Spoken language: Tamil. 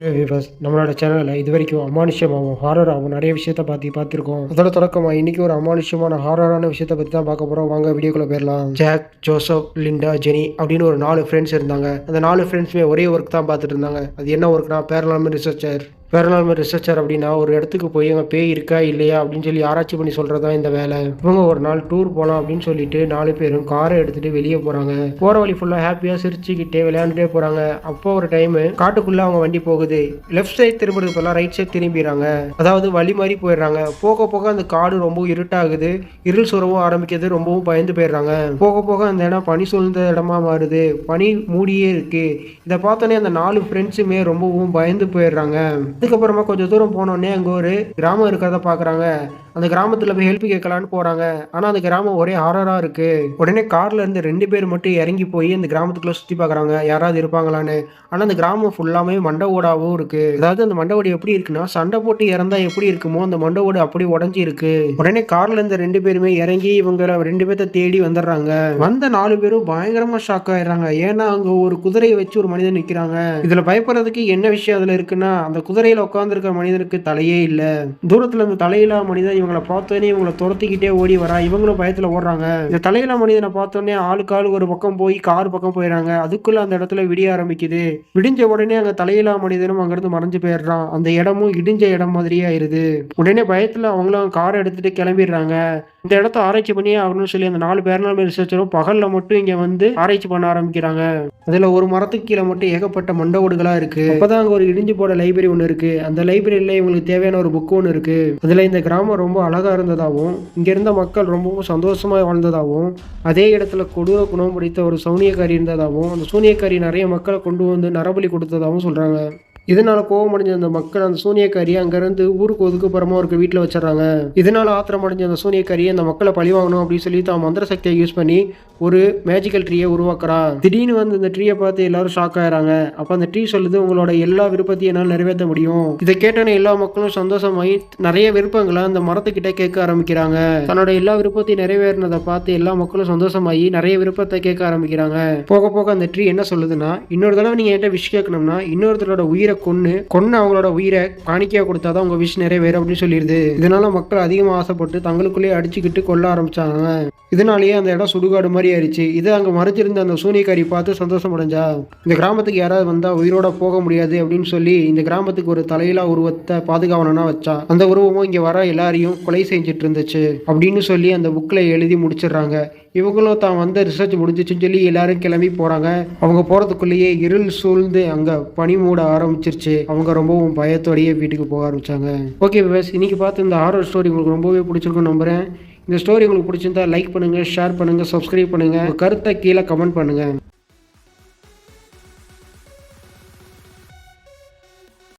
வியூவர்ஸ் நம்மளோட சேனலில் இது வரைக்கும் அமானுஷ்யமாகவும் ஹாரராகவும் நிறைய விஷயத்த பார்த்துருக்கோம். அதோட தொடக்கமாக இன்னைக்கு ஒரு அமானுஷ்யமான ஹாரரான விஷயத்தை பற்றி தான் பார்க்க போகிறோம். வாங்க வீடியோக்குள்ளே போயிடலாம். ஜாக், ஜோசப், லிண்டா, ஜெனி அப்படின்னு ஒரு 4 ஃப்ரெண்ட்ஸ் இருந்தாங்க. அந்த 4 ஃப்ரெண்ட்ஸுமே ஒரே ஒர்க் தான் பார்த்துட்டு இருந்தாங்க. அது என்ன ஒர்க்னா பேரநார்மல் ரிசர்ச்சர் அப்படின்னா ஒரு இடத்துக்கு போய் அங்கே பேய் இருக்கா இல்லையா அப்படின்னு சொல்லி ஆராய்ச்சி பண்ணி சொல்கிறது தான் இந்த வேலை. இவங்க ஒரு நாள் டூர் போகலாம் அப்படின்னு சொல்லிட்டு 4 பேரும் காரை எடுத்துகிட்டு வெளியே போகிறாங்க. போகிற வழி ஃபுல்லாக ஹாப்பியாக சிரிச்சுக்கிட்டே விளையாண்டுட்டே போகிறாங்க. அப்போ ஒரு டைம் காட்டுக்குள்ளே அவங்க வண்டி போகுது. லெஃப்ட் சைட் திரும்புறது போல ரைட் சைட் திரும்பிடுறாங்க. அதாவது வழி மாதிரி போயிடுறாங்க. போக போக அந்த காடு ரொம்ப இருட்டாகுது. இருள் சுரவும் ஆரம்பிக்கிறது. ரொம்பவும் பயந்து போயிடுறாங்க. போக போக அந்த இடம் பனி சூழ்ந்த இடமா மாறுது. பனி மூடியே இருக்கு. இதை பார்த்தோன்னே அந்த 4 ஃப்ரெண்ட்ஸுமே ரொம்பவும் பயந்து போயிடுறாங்க. அதுக்கப்புறமா கொஞ்சம் தூரம் போனோடனே அங்கே ஒரு கிராமம் இருக்கிறத பார்க்குறாங்க. அந்த கிராமத்தில் போய் ஹெல்ப் கேட்கலான்னு போகிறாங்க. ஆனால் அந்த கிராமம் ஒரே ஹாரராக இருக்குது. உடனே காரில் இருந்து 2 பேர் மட்டும் இறங்கி போய் அந்த கிராமத்துக்குள்ளே சுற்றி பார்க்குறாங்க யாராவது இருப்பாங்களான்னு. ஆனால் அந்த கிராமம் ஃபுல்லாமே மண்டை ஓடாவும் இருக்குது. அதாவது அந்த மண்டை ஓடு எப்படி இருக்குன்னா சண்டை போட்டு இறந்தா எப்படி இருக்குமோ அந்த மண்டை ஓடு அப்படி உடஞ்சி இருக்கு. உடனே காரில் இருந்த 2 பேருமே இறங்கி இவங்க 2 பேர்த்த தேடி வந்துடுறாங்க. வந்த 4 பேரும் பயங்கரமாக ஷாக் ஆயிடுறாங்க. ஏன்னா அங்கே ஒரு குதிரையை வச்சு ஒரு மனிதன் நிற்கிறாங்க. இதில் பயப்படுறதுக்கு என்ன விஷயம் அதில் இருக்குன்னா அந்த குதிரையில் உட்காந்துருக்க மனிதனுக்கு தலையே இல்லை. தூரத்தில் இந்த தலையில்லா மனிதன் இவங்களை பார்த்தோன்னே இவங்களை துரத்திக்கிட்டே ஓடி வரா. இவங்களும் பயத்தில் ஓடுறாங்க. இந்த தலையில்லா மனிதனை பார்த்தோன்னே ஆளுக்கு ஒரு பக்கம் போய் கார் பக்கம் போயிடறாங்க. அதுக்குள்ள அந்த இடத்துல விடிய ஆரம்பிக்குது. விடிஞ்ச உடனே அங்கே தலையில்லா மனிதனும் அங்கிருந்து மறைஞ்சு போயிடுறான். அந்த இடமும் இடிஞ்ச இடம் மாதிரியே ஆயிருது. உடனே பயத்தில் அவங்களும் காரை எடுத்துட்டு கிளம்பிடுறாங்க. இந்த இடத்த ஆராய்ச்சி பண்ணியே ஆகணும்னு சொல்லி அந்த 4 பேரநார்மல் ரிசர்ச்சரும் பகல்ல மட்டும் இங்க வந்து ஆராய்ச்சி பண்ண ஆரம்பிக்கிறாங்க. அதுல ஒரு மரத்துக்கு கீழே மட்டும் ஏகப்பட்ட மண்டை ஓடுகளா இருக்கு. அப்பதான் அங்க ஒரு இடிஞ்சு போட லைப்ரரி ஒன்று இருக்கு. அந்த லைப்ரரியில இவங்களுக்கு தேவையான ஒரு புக் ஒன்று இருக்கு. அதுல இந்த கிராமம் ரொம்ப அழகா இருந்ததாகவும் இங்க இருந்த மக்கள் ரொம்பவும் சந்தோஷமா வாழ்ந்ததாகவும் அதே இடத்துல கொடூர குணம் பிடித்த ஒரு சூனியக்காரி இருந்ததாகவும் அந்த சூனியக்காரி நிறைய மக்களை கொண்டு வந்து நரபலி கொடுத்ததாகவும் சொல்றாங்க. இதனால கோபம் அடைஞ்ச அந்த மக்கள் அந்த சூனியக்காரியை அங்கிருந்து ஊருக்கு ஒதுக்குப்புறமா ஒரு வீட்டில் வச்சிடறாங்க. இதனால ஆத்திரம் அடைஞ்ச அந்த சூனியக்காரியை அந்த மக்களை பழி வாங்கணும் அப்படின்னு சொல்லி தான் மந்திர சக்தியை யூஸ் பண்ணி ஒரு மேஜிக்கல் ட்ரீயை உருவாக்குறா. திடீர்னு வந்து இந்த ட்ரீயை பார்த்து எல்லாரும் ஷாக் ஆயிடுறாங்க. அப்போ அந்த ட்ரீ சொல்லுது உங்களோட எல்லா விருப்பத்தையும் என்னால் நிறைவேற்ற முடியும். இதை கேட்டோன்னே எல்லா மக்களும் சந்தோஷமாயி நிறைய விருப்பங்களை அந்த மரத்துக்கிட்ட கேட்க ஆரம்பிக்கிறாங்க. தன்னோட எல்லா விருப்பத்தையும் நிறைவேறினதை பார்த்து எல்லா மக்களும் சந்தோஷமாயி நிறைய விருப்பத்தை கேட்க ஆரம்பிக்கிறாங்க. போக போக அந்த ட்ரீ என்ன சொல்லுதுன்னா இன்னொரு தடவை நீங்க என்கிட்ட விஷ் கேட்கணும்னா இன்னொருத்தரோட உயிரை கொன்னு அவங்களோட உயிரை காணிக்கையா கொடுத்தாதான் உங்க விஷ் நிறைவேறும் அப்படின்னு சொல்லிடுது. இதனால மக்கள் அதிகமாக ஆசைப்பட்டு தங்களுக்குள்ளேயே அடிச்சுக்கிட்டு கொல்ல ஆரம்பிச்சாங்க. இதனாலேயே அந்த இடம் சுடுகாடு மாதிரி ஆயிடுச்சு. இதை அங்க மறைச்சிருந்த அந்த சூனியக்காரி பார்த்து சந்தோஷம் அடைஞ்சா. இந்த கிராமத்துக்கு யாராவது வந்தா உயிரோட போக முடியாது அப்படின்னு சொல்லி இந்த கிராமத்துக்கு ஒரு தலையிலா உருவத்தை பாதுகாவலனா வச்சா. அந்த உருவமும் இங்க வர எல்லாரையும் கொலை செஞ்சுட்டு இருந்துச்சு அப்படின்னு சொல்லி அந்த புக்ல எழுதி முடிச்சிடுறாங்க. இவங்களும் தான் வந்த ரிசர்ச் முடிஞ்சிச்சுன்னு சொல்லி எல்லாரும் கிளம்பி போறாங்க. அவங்க போறதுக்குள்ளேயே இருள் சூழ்ந்து அங்க பனி மூட ஆரம்பிச்சிருச்சு. அவங்க ரொம்பவும் பயத்தோடையே வீட்டுக்கு போக ஆரம்பிச்சாங்க. ஓகே விவஸ், இன்னைக்கு பார்த்து இந்த ஹாரர் ஸ்டோரி உங்களுக்கு ரொம்பவே பிடிச்சிருக்குன்னு நம்புறேன். இந்த ஸ்டோரி உங்களுக்கு பிடிச்சிருந்தா லைக் பண்ணுங்க, ஷேர் பண்ணுங்க, சப்ஸ்கிரைப் பண்ணுங்க. கருத்தை கீழே கமெண்ட் பண்ணுங்க.